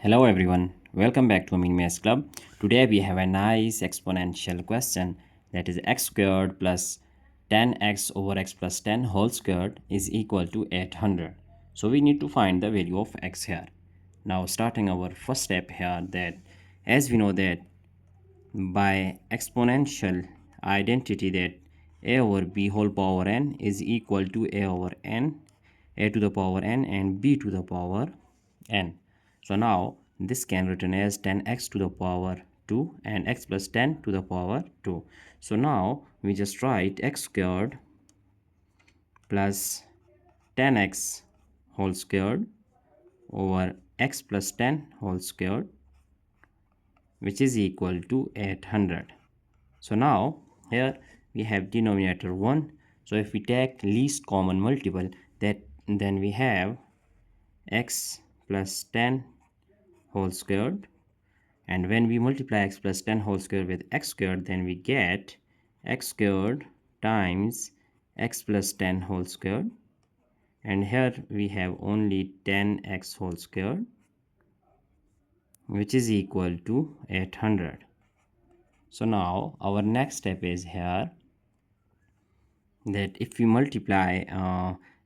Hello everyone, welcome back to Amin Maths Club. Today we have a nice exponential question, that is x squared plus 10x over x plus 10 whole squared is equal to 800. So we need to find the value of x here. Now starting our first step here, that as we know that by exponential identity that a over b whole power n is equal to a over n, a to the power n and b to the power n. So now this can written as 10x to the power 2 and x plus 10 to the power 2. So now we just write x squared plus 10x whole squared over x plus 10 whole squared, which is equal to 800. So now here we have denominator 1. So if we take least common multiple, then we have x plus 10 whole squared, and when we multiply x plus 10 whole squared with x squared, then we get x squared times x plus 10 whole squared, and here we have only 10x whole squared, which is equal to 800. So now our next step is here, that if we multiply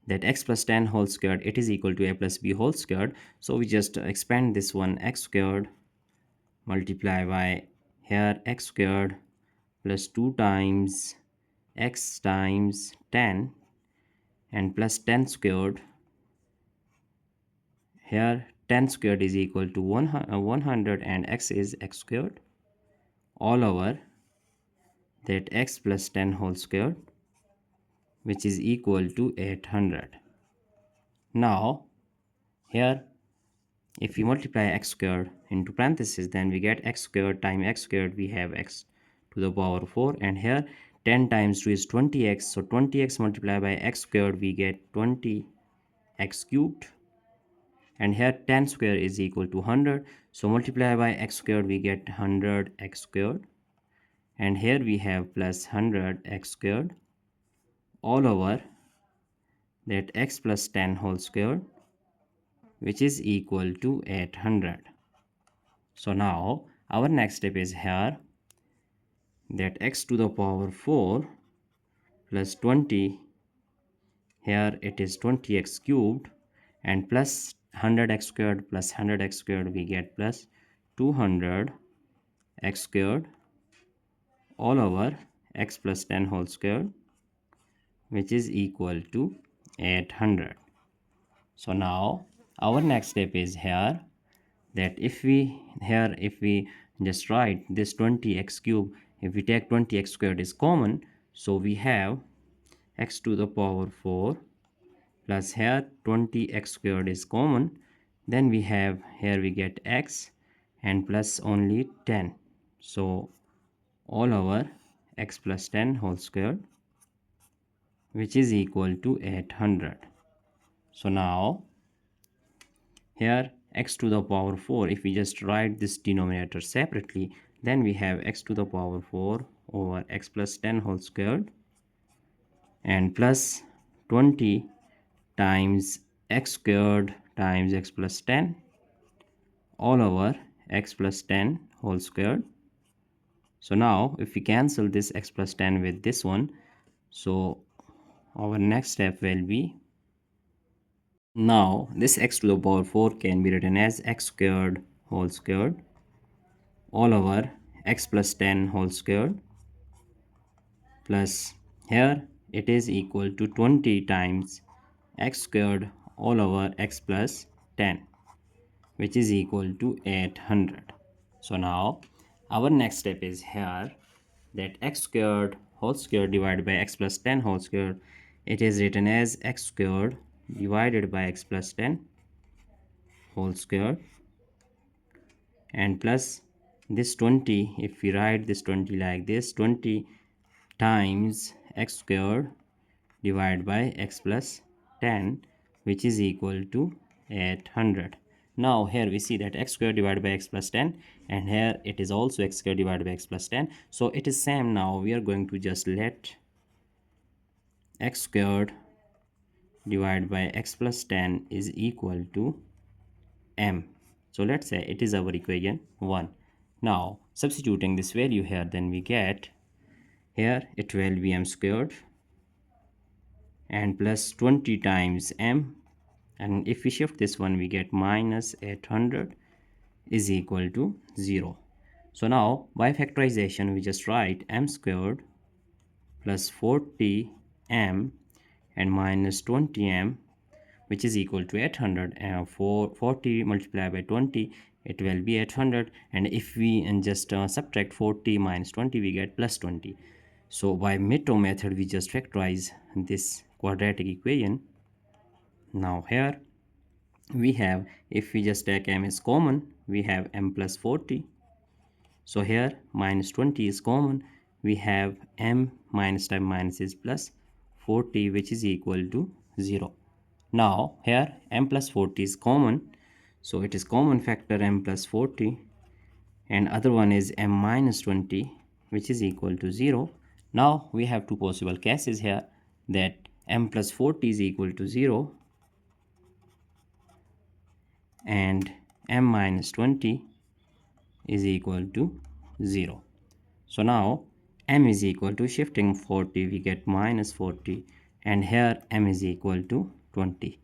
that x plus 10 whole squared, it is equal to a plus b whole squared. So we just expand this one, x squared multiply by here x squared plus 2 times x times 10 and plus 10 squared. Here 10 squared is equal to 100 and x is x squared all over that x plus 10 whole squared, which is equal to 800. Now here if we multiply x squared into parentheses, then we get x squared times x squared, we have x to the power 4, and here 10 times 2 is 20x, so 20x multiplied by x squared, we get 20x cubed, and here 10 square is equal to 100, so multiply by x squared, we get 100x squared, and here we have plus 100x squared all over that x plus 10 whole squared, which is equal to 800. So now our next step is here, that x to the power 4 plus 20, here it is 20x cubed, and plus 100x squared plus 100x squared, we get plus 200x squared all over x plus 10 whole squared, which is equal to 800. So now our next step is here, that if we just write this 20x cube, if we take 20x squared is common, so we have x to the power 4 plus here 20x squared is common, then we have here we get x and plus only 10, so all over x plus 10 whole squared, which is equal to 800. So now here x to the power 4, if we just write this denominator separately, then we have x to the power 4 over x plus 10 whole squared and plus 20 times x squared times x plus 10 all over x plus 10 whole squared. So now if we cancel this x plus 10 with this one, so our next step will be, now this x to the power 4 can be written as x squared whole squared all over x plus 10 whole squared, plus here it is equal to 20 times x squared all over x plus 10, which is equal to 800. So now our next step is here, that x squared whole squared divided by x plus 10 whole squared, it is written as x squared divided by x plus 10 whole squared, and plus this 20, if we write this 20 like this, 20 times x squared divided by x plus 10, which is equal to 800. Now here we see that x squared divided by x plus 10, and here it is also x squared divided by x plus 10, so it is same. Now we are going to just let x squared divided by x plus 10 is equal to m. So let's say it is our equation 1. Now substituting this value here, then we get here it will be m squared and plus 20 times m, and if we shift this one we get minus 800 is equal to 0. So now by factorization we just write m squared plus 40m and minus 20m, which is equal to 800, and for 40 multiplied by 20 it will be 800, and if we just subtract 40 minus 20 we get plus 20. So by Mitto method we just factorize this quadratic equation. Now here we have, if we just take m is common, we have m plus 40. So here minus 20 is common, we have m minus time minus is plus 40, which is equal to 0. Now here m plus 40 is common, so it is common factor m plus 40, and other one is m minus 20, which is equal to 0. Now we have two possible cases here, that m plus 40 is equal to 0 and m minus 20 is equal to 0. So now m is equal to, shifting 40 we get minus 40, and here m is equal to 20.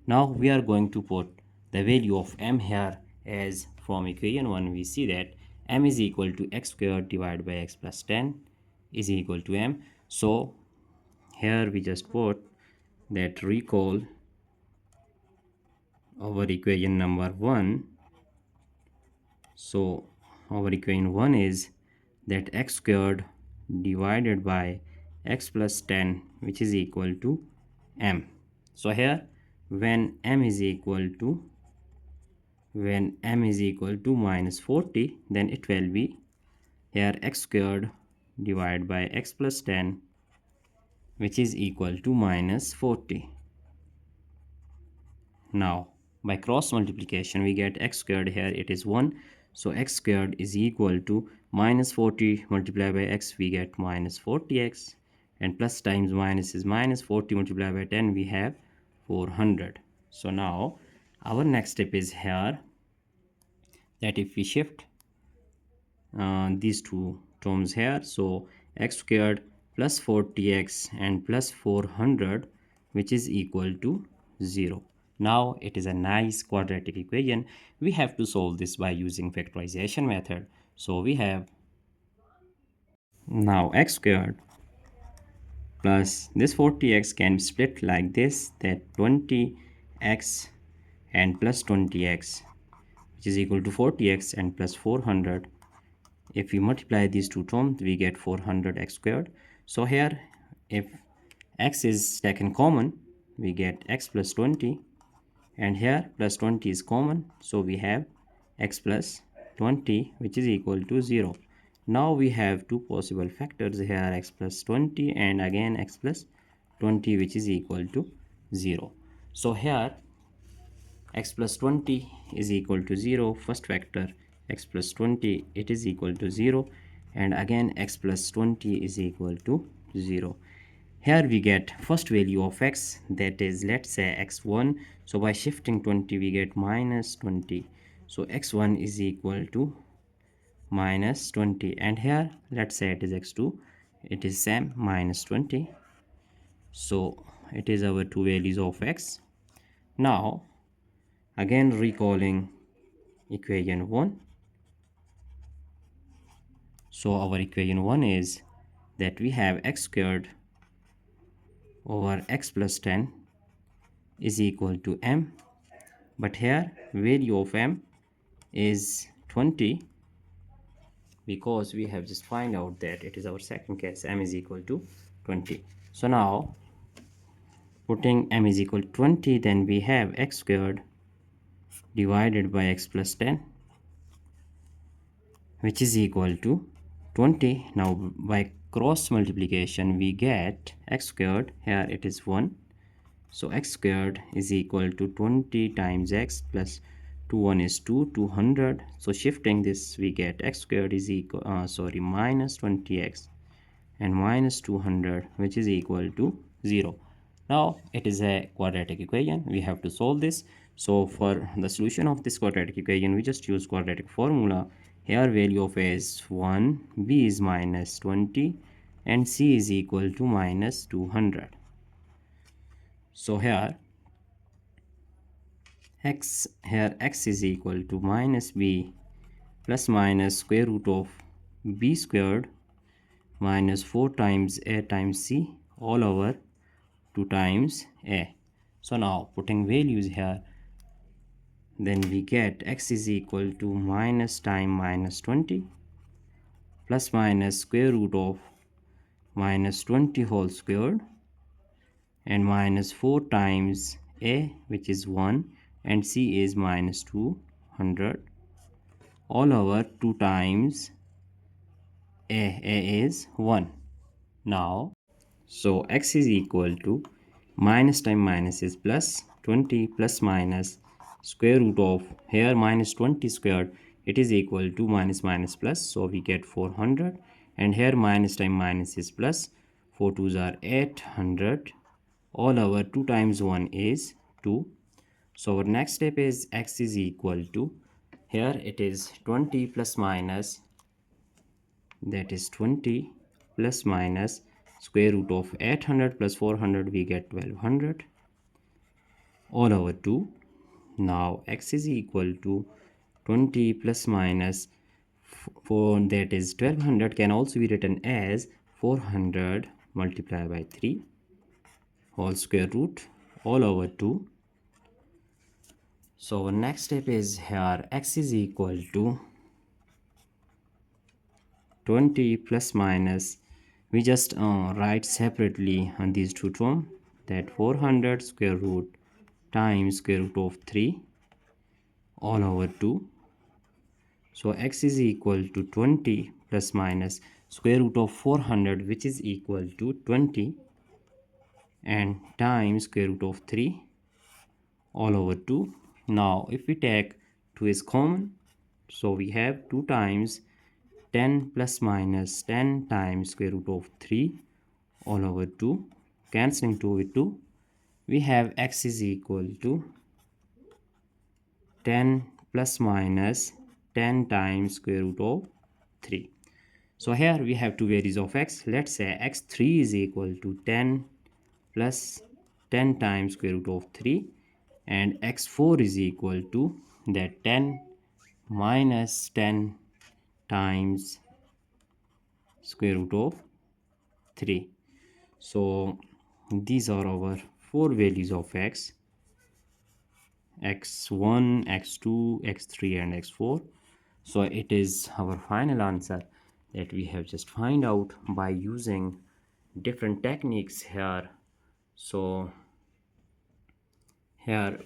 Now we are going to put the value of m here, as from equation 1 we see that m is equal to x squared divided by x plus 10 is equal to m. So here we just put that, recall our equation number 1. So our equation 1 is that x squared divided by x plus 10, which is equal to m. So here when m is equal to minus 40, then it will be here x squared divided by x plus 10, which is equal to minus 40. Now by cross multiplication we get x squared, here it is 1, so x squared is equal to minus 40 multiplied by x, we get minus 40x, and plus times minus is minus 40 multiplied by 10, we have 400. So now our next step is here, that if we shift these two terms here, so x squared plus 40x and plus 400, which is equal to 0. Now it is a nice quadratic equation. We have to solve this by using factorization method. So we have now x squared plus this 40x can be split like this, that 20x and plus 20x, which is equal to 40x and plus 400. If we multiply these two terms we get 400x squared. So here if x is taken common we get x plus 20, and here plus 20 is common, so we have x plus 20, which is equal to 0. Now we have two possible factors here, x plus 20 and again x plus 20, which is equal to 0. So here x plus 20 is equal to 0, first factor x plus 20, it is equal to 0, and again x plus 20 is equal to 0. Here we get first value of x, that is, let's say x1. So by shifting 20 we get minus 20, so x1 is equal to minus 20, and here let's say it is x2, it is same minus 20. So it is our two values of x. Now again recalling equation 1. So our equation 1 is that we have x squared over x plus 10 is equal to m, but here value of m is 20, because we have just find out that it is our second case, m is equal to 20. So now putting m is equal to 20, then we have x squared divided by x plus 10, which is equal to 20. Now by cross multiplication we get x squared, here it is 1, so x squared is equal to 20 times x plus 2, 1 is 2, 200. So shifting this we get x squared is equal minus 20x and minus 200, which is equal to 0. Now it is a quadratic equation, we have to solve this. So for the solution of this quadratic equation, we just use quadratic formula. Here value of A is 1, B is minus 20, and C is equal to minus 200. So here x is equal to minus b plus minus square root of b squared minus 4 times a times c all over 2 times a. So now putting values here, then we get x is equal to minus time minus 20 plus minus square root of minus 20 whole squared and minus 4 times a, which is 1, and c is minus 200 all over 2 times a is 1. Now so x is equal to minus time minus is plus 20 plus minus square root of here minus 20 squared, it is equal to minus minus plus, so we get 400, and here minus time minus is plus 4 twos are 800 all over 2 times 1 is 2. So our next step is x is equal to, here it is 20 plus minus, that is 20 plus minus square root of 800 plus 400, we get 1200 all over 2. Now x is equal to 20 plus minus 4, that is 1200, can also be written as 400 multiplied by 3 whole square root all over 2. So our next step is here x is equal to 20 plus minus, we just write separately on these two terms, that 400 square root times square root of 3 all over 2. So x is equal to 20 plus minus square root of 400, which is equal to 20, and times square root of 3 all over 2. Now if we take 2 is common, so we have 2 times 10 plus minus 10 times square root of 3 all over 2, cancelling 2 with 2, we have x is equal to 10 plus minus 10 times square root of 3. So here we have two values of x. Let's say x3 is equal to 10 plus 10 times square root of 3, and x4 is equal to that 10 minus 10 times square root of 3. So these are our four values of x: x1, x2, x3, and x4. So it is our final answer that we have just find out by using different techniques here. So here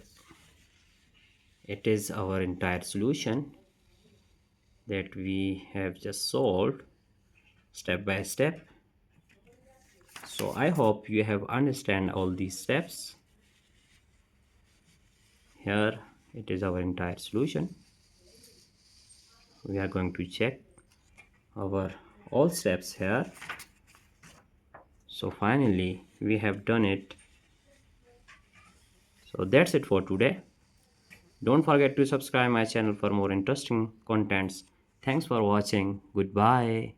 it is our entire solution that we have just solved step by step. So I hope you have understand all these steps. Here it is our entire solution. We are going to check our all steps here. So finally we have done it. So that's it for today. Don't forget to subscribe my channel for more interesting contents. Thanks for watching. Goodbye.